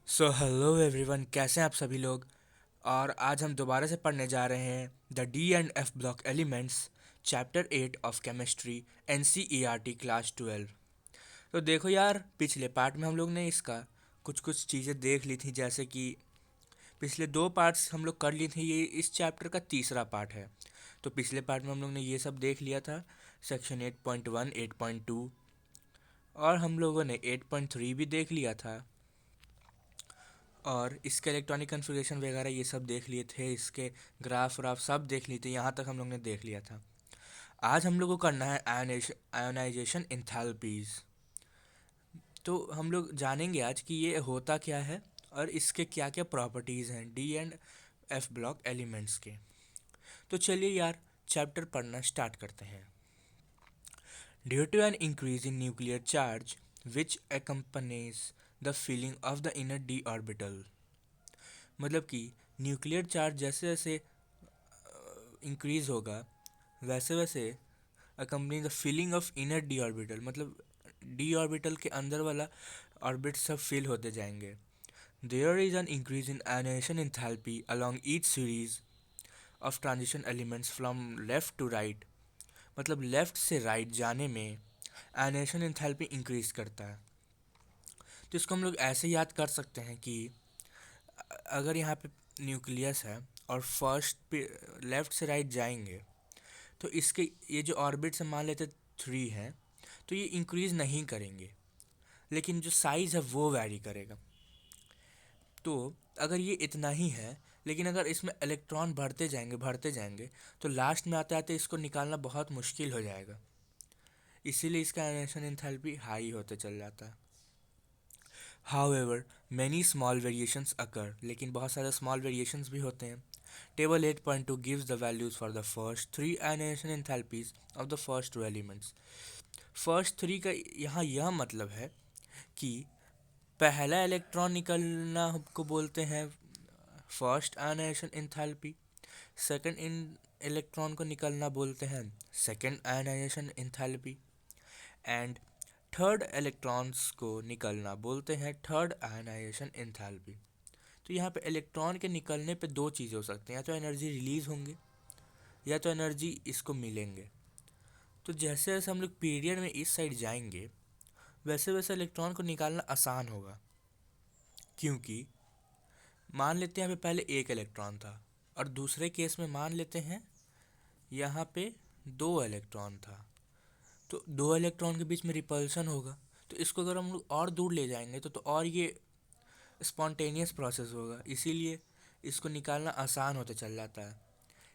So hello everyone, कैसे हैं आप सभी लोग। और आज हम दोबारा से पढ़ने जा रहे हैं the D and F block elements, chapter 8 of chemistry, NCERT class 12। तो देखो यार, पिछले पार्ट में हम लोग ने इसका कुछ कुछ चीज़ें देख ली थी, जैसे कि पिछले दो पार्ट्स हम लोग कर ली थी। ये इस चैप्टर का तीसरा पार्ट है। तो पिछले पार्ट में हम लोग ने ये सब देख लिया था, सेक्शन 8.1, 8.2, और हम लोगों ने 8.3 भी देख लिया था, और इसके इलेक्ट्रॉनिक कन्फिग्रेशन वगैरह ये सब देख लिए थे। इसके ग्राफ व्राफ सब देख लिए थे, यहाँ तक हम लोग ने देख लिया था। आज हम लोग को करना है आयोनाइजेशन इंथैल्पीज। तो हम लोग जानेंगे आज कि ये होता क्या है और इसके क्या क्या प्रॉपर्टीज़ हैं D and F block elements के। तो चलिए यार, चैप्टर पढ़ना स्टार्ट करते हैं। Due to an increase in nuclear charge which accompanies the filling of the inner D orbital. मतलब कि न्यूक्लियर चार्ज जैसे जैसे इंक्रीज होगा, वैसे वैसे accompany the filling of inner D orbital, मतलब डी ऑर्बिटल के अंदर वाला ऑर्बिट सब फिल होते जाएंगे। There is an increase in ionisation enthalpy along each series of transition elements from left to right. मतलब लेफ्ट से राइट जाने में आयोनाइजेशन एंथैल्पी इंक्रीज करता है। तो इसको हम लोग ऐसे याद कर सकते हैं कि अगर यहाँ पे न्यूक्लियस है और फर्स्ट पे लेफ़्ट से राइट जाएंगे, तो इसके ये जो ऑर्बिट्स हम मान लेते 3 हैं, तो ये इंक्रीज़ नहीं करेंगे, लेकिन जो साइज़ है वो वैरी करेगा। तो अगर ये इतना ही है, लेकिन अगर इसमें इलेक्ट्रॉन बढ़ते जाएंगे, तो लास्ट में आते आते इसको निकालना बहुत मुश्किल हो जाएगा। इसीलिए इसका आयोनाइजेशन एंथैल्पी हाई होते चल जाता है। However, many small variations occur, लेकिन बहुत सारे small variations भी होते हैं। Table 8.2 gives the values for the first three ionization enthalpies of the first two elements. First three का यहाँ यह मतलब है कि पहला इलेक्ट्रॉन निकलना को बोलते हैं फर्स्ट आयनाइजेशन एंथैल्पी, सेकंड इन इलेक्ट्रॉन को निकलना बोलते हैं second ionisation enthalpy, and third electrons को निकलना बोलते हैं थर्ड आयनाइजेशन एंथैल्पी। तो यहाँ पे इलेक्ट्रॉन के निकलने पे दो चीज़ें हो सकती हैं, या तो एनर्जी रिलीज होंगे या तो एनर्जी इसको मिलेंगे। तो जैसे जैसे हम लोग पीरियड में इस साइड जाएंगे, वैसे वैसे इलेक्ट्रॉन को निकालना आसान होगा। क्योंकि मान लेते हैं यहाँ पे पहले एक इलेक्ट्रॉन था, और दूसरे केस में मान लेते हैं यहाँ पे दो इलेक्ट्रॉन था। तो दो इलेक्ट्रॉन के बीच में रिपल्सन होगा, तो इसको अगर हम लोग और दूर ले जाएंगे तो और ये स्पॉन्टेनियस प्रोसेस होगा, इसीलिए इसको निकालना आसान होता चल जाता है।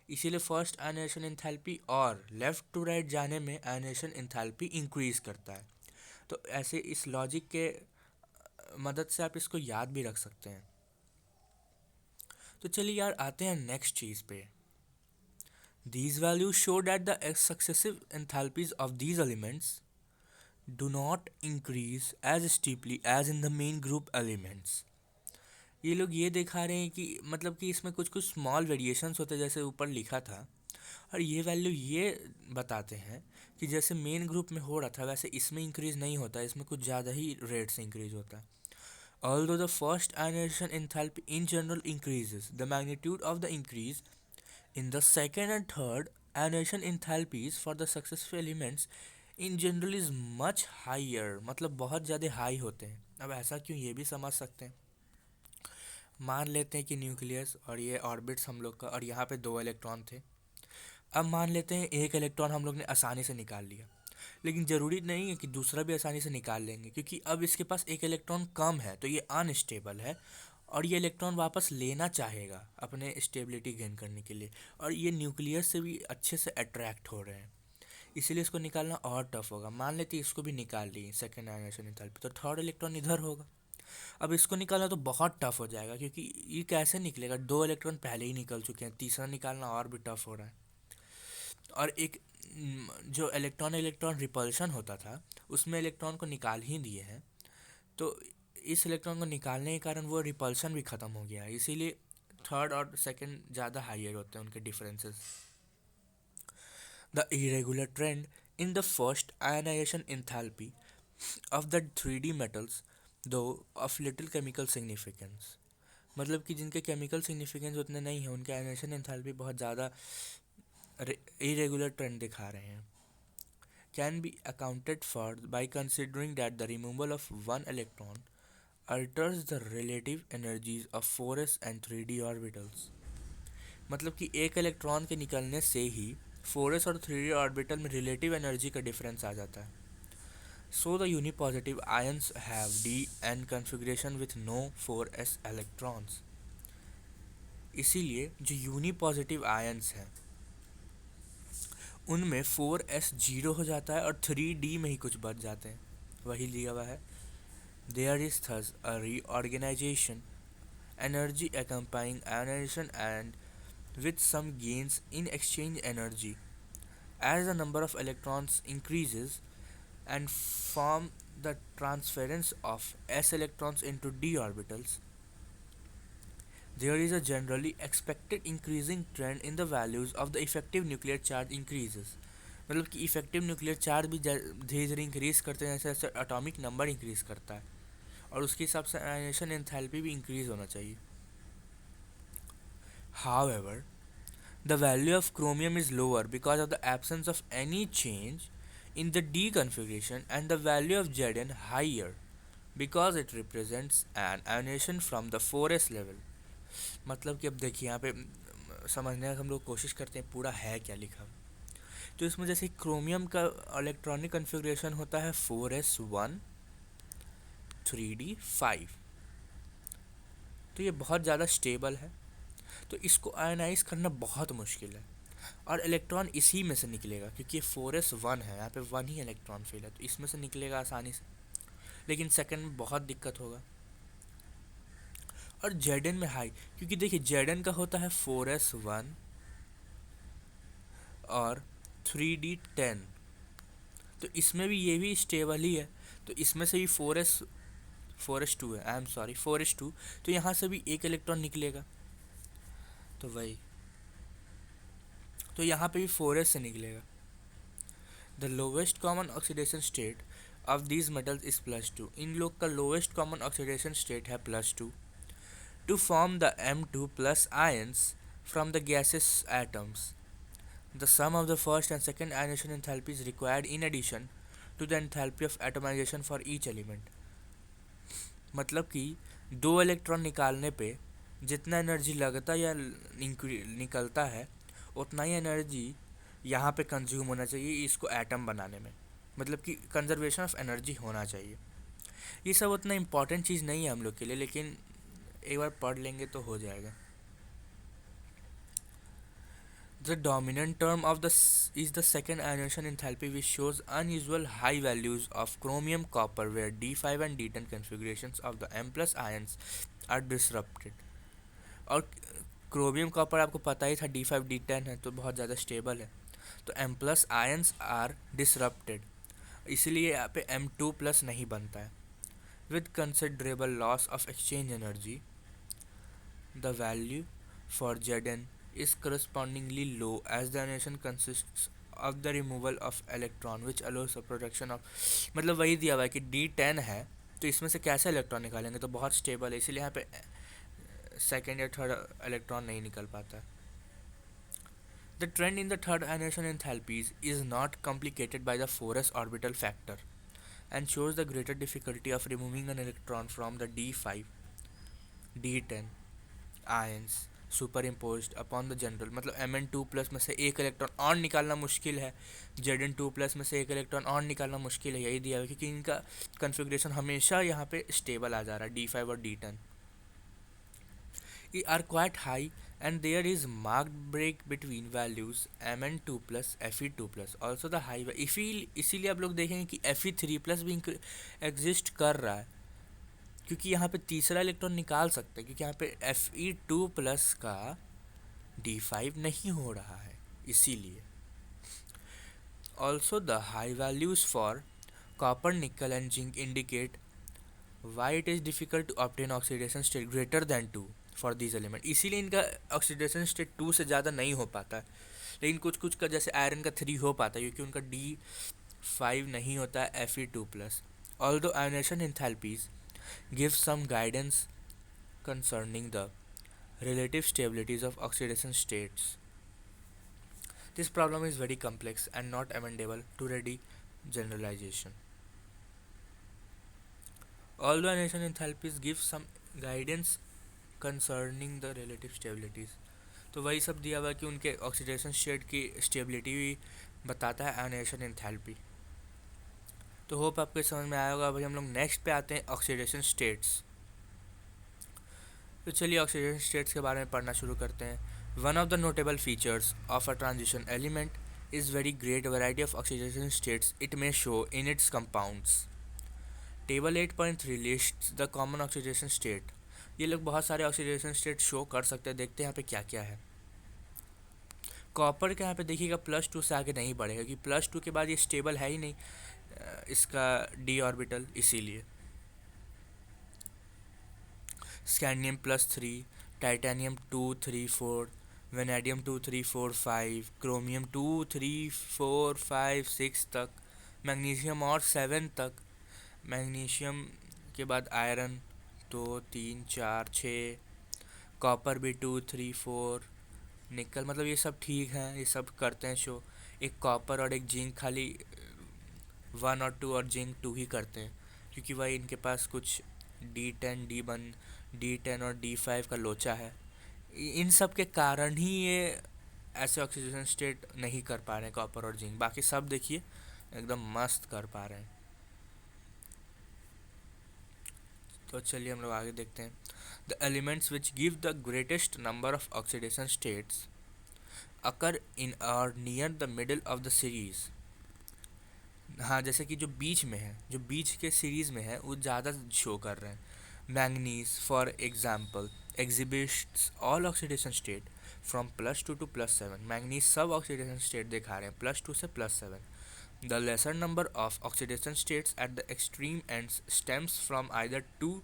इसीलिए फर्स्ट आयनाइजेशन एंथैल्पी और लेफ़्ट टू राइट जाने में आयनाइजेशन एंथैल्पी इंक्रीज करता है। तो ऐसे इस लॉजिक के मदद से आप इसको याद भी रख सकते हैं। तो चलिए यार, आते हैं नेक्स्ट चीज़ पे। These values show that the successive enthalpies of these elements do not increase as steeply as in the main group elements. ये लोग ये दिखा रहे हैं कि मतलब कि इसमें कुछ कुछ स्मॉल वेरिएशंस होते हैं, जैसे ऊपर लिखा था, और ये वैल्यू ये बताते हैं कि जैसे मेन ग्रुप में हो रहा था वैसे इसमें इंक्रीज नहीं होता, इसमें कुछ ज़्यादा ही रेट से इंक्रीज होता है। Although the first ionization enthalpy in general increases, the magnitude of the increase in the second and third ionization enthalpies for the successive elements in general is much higher, मतलब बहुत ज़्यादा high होते हैं। अब ऐसा क्यों, ये भी समझ सकते हैं। मान लेते हैं कि न्यूक्लियस और ये ऑर्बिट्स हम लोग का, और यहाँ पे दो इलेक्ट्रॉन थे। अब मान लेते हैं एक इलेक्ट्रॉन हम लोग ने आसानी से निकाल लिया, लेकिन ज़रूरी नहीं है कि दूसरा भी आसानी से निकाल लेंगे, क्योंकि अब इसके पास एक इलेक्ट्रॉन कम है, तो ये अनस्टेबल है, और ये इलेक्ट्रॉन वापस लेना चाहेगा अपने स्टेबिलिटी गेन करने के लिए, और ये न्यूक्लियस से भी अच्छे से अट्रैक्ट हो रहे हैं, इसीलिए इसको निकालना और टफ होगा। मान लेते हैं इसको भी निकाल ली सेकेंड आयनाइजेशन एंथैल्पी, तो थर्ड इलेक्ट्रॉन इधर होगा। अब इसको निकालना तो बहुत टफ हो जाएगा, क्योंकि ये कैसे निकलेगा, दो इलेक्ट्रॉन पहले ही निकल चुके हैं, तीसरा निकालना और भी टफ हो रहा है। और एक जो इलेक्ट्रॉन इलेक्ट्रॉन रिपल्शन होता था, उसमें इलेक्ट्रॉन को निकाल ही दिए हैं, तो इस इलेक्ट्रॉन को निकालने के कारण वो रिपल्शन भी ख़त्म हो गया है, इसीलिए थर्ड और सेकंड ज़्यादा हाइयर होते हैं उनके differences. The irregular trend in the first ionization enthalpy of the 3D metals दो ऑफ लिटिल केमिकल सिग्निफिकेंस, मतलब कि जिनके केमिकल सिग्निफिकेंस उतने नहीं हैं, उनके आयनेशन एंथैल्पी बहुत ज़्यादा इरेगुलर ट्रेंड दिखा रहे हैं, can be accounted for by considering that the removal of one electron alters the relative energies of 4s and 3d orbitals। मतलब कि एक इलेक्ट्रॉन के निकलने से ही 4s और 3d ऑर्बिटल में रिलेटिव एनर्जी का डिफरेंस आ जाता है। So the unipositive ions have dn configuration with no 4s electrons। इसीलिए जो यूनिपॉजिटिव आयंस हैं उनमें 4s 0 हो जाता है और 3d में ही कुछ बच जाते हैं, वही लिया हुआ है। There is thus a reorganization energy accompanying ionization and with some gains in exchange energy as the number of electrons increases and form the transference of s electrons into d orbitals. There is a generally expected increasing trend in the values of the effective nuclear charge increases। मतलब कि effective nuclear charge भी धीरे धीरे increase करते हैं जैसे जैसे atomic number increase करता है, और उसके हिसाब से आयनेशन एंथैल्पी भी इंक्रीज होना चाहिए। However, the value of chromium is lower because of the absence of any change in the D configuration, and the value of Zn higher because it represents an ionization from the 4s level। मतलब कि अब देखिए यहाँ पे समझने का हम लोग कोशिश करते हैं पूरा है क्या लिखा। तो इसमें जैसे क्रोमियम का इलेक्ट्रॉनिक कन्फिग्रेशन होता है 4s1 3d5, तो ये बहुत ज़्यादा स्टेबल है, तो इसको आयनाइज करना बहुत मुश्किल है, और इलेक्ट्रॉन इसी में से निकलेगा क्योंकि ये 4s1 है, यहाँ पे 1 ही इलेक्ट्रॉन फेल है, तो इसमें से निकलेगा आसानी से, लेकिन सेकंड में बहुत दिक्कत होगा। और Zn में हाई, क्योंकि देखिए Zn का होता है 4s1 और 3d10, तो इसमें भी ये भी स्टेबल ही है, तो इसमें से भी 4s2 है, आई एम सॉरी 4s2, तो यहाँ से भी एक इलेक्ट्रॉन निकलेगा, तो वही, तो यहाँ पे भी 4s से निकलेगा। The lowest common oxidation state of these metals is +2। इन लोग का लोवेस्ट कॉमन ऑक्सीडेशन स्टेट है +2। To form the M2+ ions from the gaseous atoms, the sum of the first and second ionisation enthalpy is required in addition to the enthalpy of atomisation for each element. मतलब कि दो electron निकालने पे जितना energy लगता या निकलता है उतना ही एनर्जी यहाँ पे कंज्यूम होना चाहिए इसको एटम बनाने में, मतलब कि कंजर्वेशन ऑफ एनर्जी होना चाहिए। ये सब उतना इम्पॉर्टेंट चीज़ नहीं है हम लोग के लिए, लेकिन एक बार पढ़ लेंगे तो हो जाएगा। The dominant term of is the second ionization enthalpy, which shows unusual high values of chromium copper where D5 and D10 configurations of the M plus ions are disrupted। और क्रोमियम कॉपर आपको पता ही था D5 D10 है तो बहुत ज़्यादा stable है, तो M plus ions are disrupted, इसलिए यहाँ पे M2+ नहीं बनता है। With considerable loss of exchange energy, the value for Zn is correspondingly low as the ionization consists of the removal of electron which allows the production of, मतलब वही दिया हुआ है कि D10 है तो इसमें से कैसे इलेक्ट्रॉन निकालेंगे, तो बहुत स्टेबल है, इसीलिए यहाँ पे सेकेंड या थर्ड इलेक्ट्रॉन नहीं निकल पाता है। The trend in the third ionization enthalpies is not complicated by the 4s orbital factor and shows the greater difficulty of removing an electron from the D5 D10 ions superimposed upon the general, मतलब Mn2+ में से एक electron और निकालना मुश्किल है, Zn2+ में से एक इलेक्ट्रॉन और निकालना मुश्किल है, यही दिया है क्योंकि इनका कन्फिग्रेशन हमेशा यहाँ पे स्टेबल आ जा रहा है D5 और D10 are quite high and there is marked break between values Mn2+ Fe2+। also the high इसीलिए आप लोग देखेंगे कि Fe3+ भी एग्जिस्ट कर रहा है क्योंकि यहाँ पे तीसरा इलेक्ट्रॉन निकाल सकते हैं, क्योंकि यहाँ पे Fe2+ का D5 नहीं हो रहा है, इसीलिए। Also the high values for copper nickel and zinc indicate why it is difficult to obtain oxidation state greater than 2 for this element, इसीलिए इनका ऑक्सीडेशन स्टेट 2 से ज़्यादा नहीं हो पाता है, लेकिन कुछ कुछ का जैसे आयरन का 3 हो पाता है क्योंकि उनका D5 नहीं होता है Fe2+। Although ionisation enthalpies Give some guidance concerning the relative stabilities of oxidation states. This problem is very complex and not amendable to ready generalization. Although annihilation enthalpies give some guidance concerning the relative stabilities, तो वही सब दिया हुआ कि उनके oxidation state की stability भी बताता है annihilation enthalpy. तो होप आपको समझ में आया होगा. अभी हम लोग नेक्स्ट पे आते हैं ऑक्सीडेशन स्टेट्स. तो चलिए ऑक्सीडेशन स्टेट्स के बारे में पढ़ना शुरू करते हैं. One of the notable features of a transition element is very great variety of oxidation states it may show in its compounds. Table 8.3 lists the common oxidation state. ये लोग बहुत सारे ऑक्सीडेशन स्टेट शो कर सकते हैं. देखते हैं यहाँ पे क्या क्या है. कॉपर के यहाँ पे देखिएगा +2 से आगे नहीं बढ़ेगा क्योंकि +2 के बाद ये स्टेबल है ही नहीं इसका डी ऑर्बिटल, इसीलिए. स्कैंडियम +3, टाइटेनियम 2, 3, 4, वेनेडियम 2, 3, 4, 5, क्रोमियम 2, 3, 4, 5, 6 तक, मैग्नीशियम और 7 तक. मैग्नीशियम के बाद आयरन 2, 3, 4, 6, कॉपर भी 2, 3, 4, निकल, मतलब ये सब ठीक है, ये सब करते हैं शो. एक कॉपर और एक जिंक खाली 1 और 2 और जिंक 2 ही करते हैं क्योंकि वही इनके पास कुछ D10, D10 और D5 का लोचा है. इन सब के कारण ही ये ऐसे ऑक्सीडेशन स्टेट नहीं कर पा रहे हैं कॉपर और जिंक. बाकी सब देखिए एकदम मस्त कर पा रहे हैं. तो चलिए हम लोग आगे देखते हैं. The elements which give the greatest number of oxidation states occur in और near the middle of the series. हाँ, जैसे कि जो बीच में है, जो बीच के सीरीज में है वो ज़्यादा शो कर रहे हैं. Manganese for example exhibits all oxidation state from +2 to +7. Manganese सब ऑक्सीडेशन स्टेट दिखा रहे हैं +2 से +7. The lesser number of oxidation states at the extreme ends stems from either too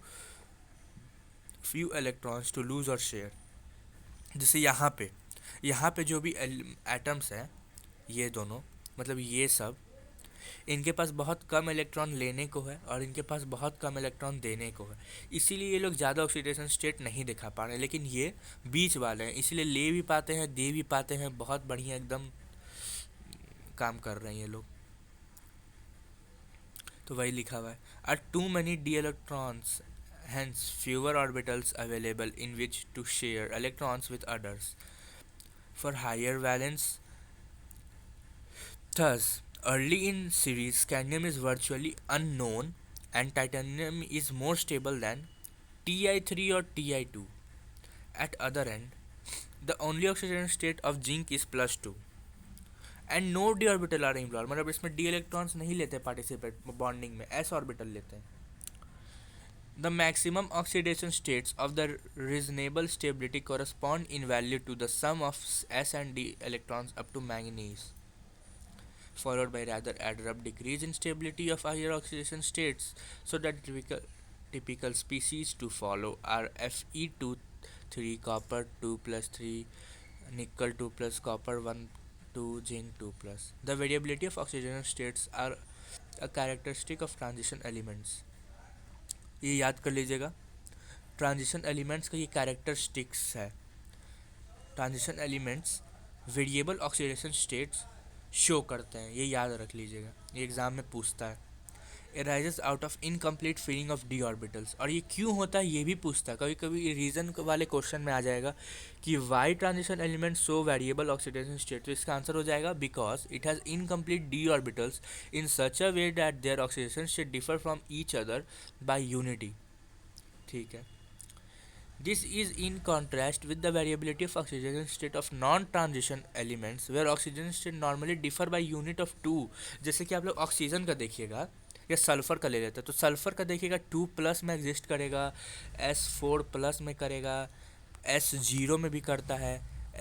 few electrons to lose or share. जैसे यहाँ पे जो भी एटम्स हैं, ये दोनों, मतलब ये सब, इनके पास बहुत कम इलेक्ट्रॉन लेने को है और इनके पास बहुत कम इलेक्ट्रॉन देने को है. इसीलिए ये लोग ज़्यादा ऑक्सीडेशन स्टेट नहीं दिखा पा रहे हैं. लेकिन ये बीच वाले हैं, इसीलिए ले भी पाते हैं, दे भी पाते हैं. बहुत बढ़िया एकदम काम कर रहे हैं ये लोग. तो वही लिखा हुआ है. Are too many D electrons hence fewer orbitals available in which to share electrons with others. For higher valence, thus early in series scandium is virtually unknown and titanium is more stable than Ti3 or Ti2. At other end, the only oxidation state of zinc is +2 and no d orbital are involved. मतलब इसमें d electrons नहीं लेते participate bonding में, s orbital लेते हैं. The maximum oxidation states of the reasonable stability correspond in value to the sum of s and d electrons up to manganese, followed by rather abrupt decrease in stability of higher oxidation states. So that typical species to follow are Fe2 3, copper 2 plus 3, nickel 2 plus, copper 1 2, zinc 2 plus. The variability of oxidation states are a characteristic of transition elements. ये याद कर लीजिएगा, transition elements का ये characteristics है. Transition elements variable oxidation states show करते हैं, ये याद रख लीजिएगा, ये एग्ज़ाम में पूछता है. Arises out of incomplete filling of D orbitals. और ये क्यों होता है ये भी पूछता है. कभी कभी रीज़न वाले क्वेश्चन में आ जाएगा कि why transition element so variable oxidation state. तो इसका आंसर हो जाएगा because it has incomplete D orbitals in such a way that their oxidation state differ from each other by unity. ठीक है. This is in contrast with the variability of oxidation state of non-transition elements where oxidation state normally differ by unit of 2. जैसे कि आप लोग oxygen का देखिएगा या sulphur का ले लेते हैं, तो सल्फ़र का देखिएगा 2+ में एग्जिस्ट करेगा, S4+ में करेगा, S0 में भी करता है,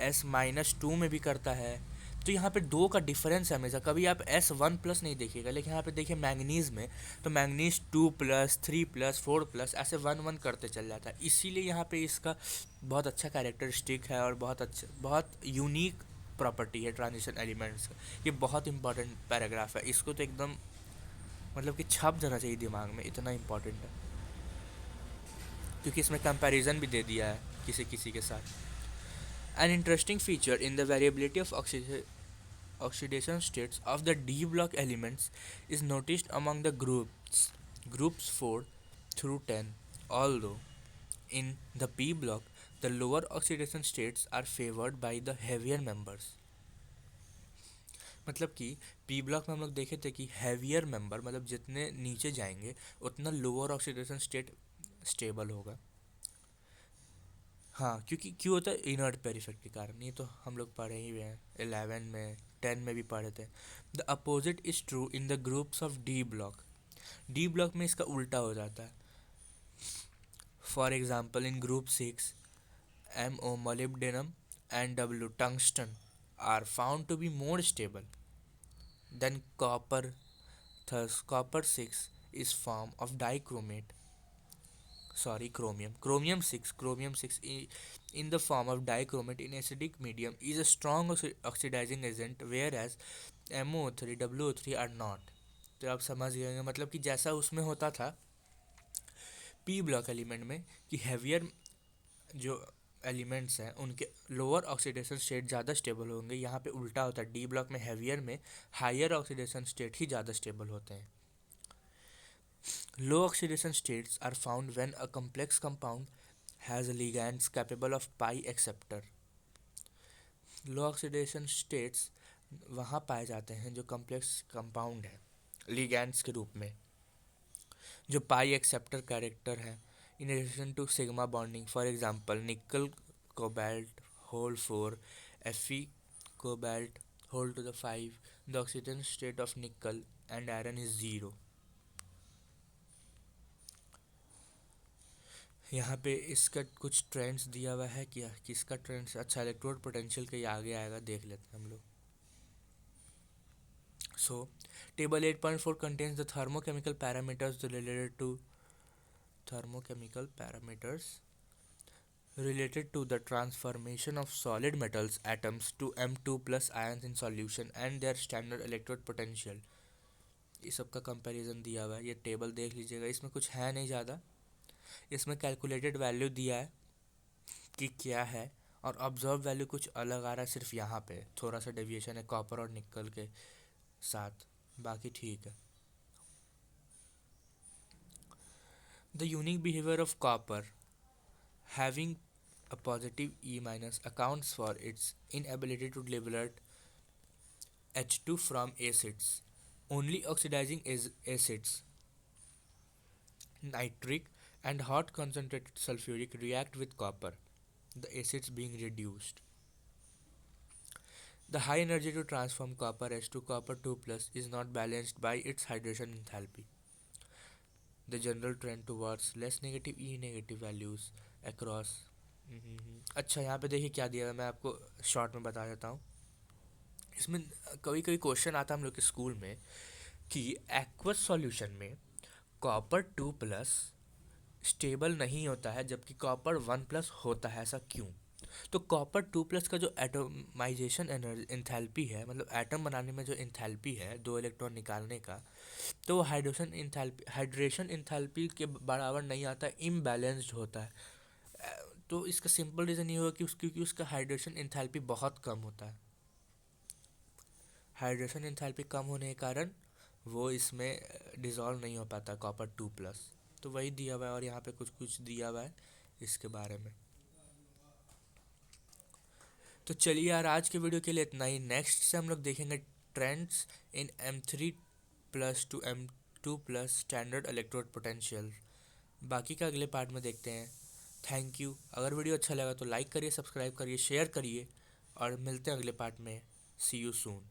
S-2 में भी करता है. तो यहाँ पे 2 का डिफरेंस है हमेशा. कभी आप S1+ नहीं देखिएगा, लेकिन यहाँ पे देखिए मैंगनीज़ में तो मैंगनीज़ 2+, 3+, 4+ ऐसे 1 करते चल जाता है. इसीलिए यहाँ पे इसका बहुत अच्छा कैरेक्टरिस्टिक है और बहुत अच्छा, बहुत यूनिक प्रॉपर्टी है ट्रांजिशन एलिमेंट्स का. ये बहुत इंपॉर्टेंट पैराग्राफ है, इसको तो एकदम मतलब कि छप जाना चाहिए दिमाग में, इतना इंपॉर्टेंट है. क्योंकि इसमें कंपैरिजन भी दे दिया है किसी किसी के साथ. An interesting feature in the variability of oxidation states of the D block elements is noticed among the groups 4 through 10, although in the P block the lower oxidation states are favored by the heavier members. मतलब कि P block में हम लोग देखे थे कि heavier member मतलब जितने नीचे जाएंगे उतना लोअर ऑक्सीडेशन स्टेट स्टेबल होगा. हाँ, क्योंकि क्यों होता है इनर्ट पेयर इफेक्ट के कारण. ये तो हम लोग पढ़े ही हुए हैं 11 में 10 में भी पढ़े थे. The opposite is true in the groups of D block. D block में इसका उल्टा हो जाता है. For example in group 6 M O molybdenum and W tungsten are found to be more stable than copper. Thus copper 6 is form of dichromate chromium 6 in the form of dichromate in acidic medium is a strong oxidizing agent, whereas MO3 WO3 are not. तो आप समझ गए होंगे मतलब कि जैसा उसमें होता था पी ब्लॉक एलिमेंट में कि हैवियर जो एलिमेंट्स हैं उनके लोअर ऑक्सीडेशन स्टेट ज़्यादा स्टेबल होंगे, यहाँ पे उल्टा होता है. डी ब्लॉक में हैवियर में हायर ऑक्सीडेशन स्टेट ही ज़्यादा स्टेबल होते हैं. Low oxidation states are found when a complex compound has ligands capable of pi acceptor. Low oxidation states वहाँ पाए जाते हैं जो कॉम्प्लेक्स कंपाउंड है लिगैंड्स के रूप में जो पाई एक्सेप्टर कैरेक्टर है in addition to sigma bonding. For example nickel cobalt whole 4 Fe cobalt whole to the 5. The oxidation state of nickel and iron is 0. यहाँ पे इसका कुछ ट्रेंड्स दिया हुआ है क्या किसका ट्रेंड्स. अच्छा, इलेक्ट्रोड पोटेंशियल के आगे आएगा, देख लेते हैं हम लोग. सो table 8.4 contains the thermochemical parameters related to the transformation of solid metals atoms to M2 plus ions in solution and their standard electrode potential. ये सब का कंपैरिजन दिया हुआ है. ये टेबल देख लीजिएगा, इसमें कुछ है नहीं ज़्यादा. इसमें कैलकुलेटेड वैल्यू दिया है कि क्या है और ऑब्जर्व वैल्यू कुछ अलग आ रहा है. सिर्फ यहाँ पे थोड़ा सा डेविएशन है कॉपर और निकल के साथ, बाकी ठीक है. The unique behaviour of copper having a positive E minus accounts for its inability to liberate H2 from acids. Only oxidizing acids, nitric and hot concentrated sulfuric react with copper, the acids being reduced. The high energy to transform copper H to copper 2 plus is not balanced by its hydration enthalpy. The general trend towards less negative E negative values across. अच्छा, यहाँ पे देखिए क्या दिया है, मैं आपको short में बता देता हूँ. इसमें कभी कभी क्वेश्चन आता है हम लोग के स्कूल में कि एक्वस सॉल्यूशन में कॉपर 2 प्लस स्टेबल नहीं होता है जबकि कॉपर 1 प्लस होता है, ऐसा क्यों. तो कॉपर 2 प्लस का जो एटोमाइजेशन एंथैल्पी है मतलब एटम बनाने में जो एंथैल्पी है 2 इलेक्ट्रॉन निकालने का, तो वो हाइड्रेशन एंथैल्पी के बराबर नहीं आता, इम्बैलेंस्ड होता है. तो इसका सिंपल रीज़न ये होगा कि क्योंकि उसका हाइड्रेशन एंथैल्पी बहुत कम होता है. हाइड्रेशन एंथैल्पी कम होने के कारण वो इसमें डिज़ोल्व नहीं हो पाता कॉपर 2 प्लस. तो वही दिया हुआ है और यहाँ पे कुछ कुछ दिया हुआ है इसके बारे में. तो चलिए यार, आज के वीडियो के लिए इतना ही. नेक्स्ट से हम लोग देखेंगे trends in M3 plus two M2 plus standard electrode potential. बाकी का अगले पार्ट में देखते हैं. Thank you. अगर वीडियो अच्छा लगा तो लाइक करिए, सब्सक्राइब करिए, शेयर करिए और मिलते हैं अगले पार्ट में. सी यू सून.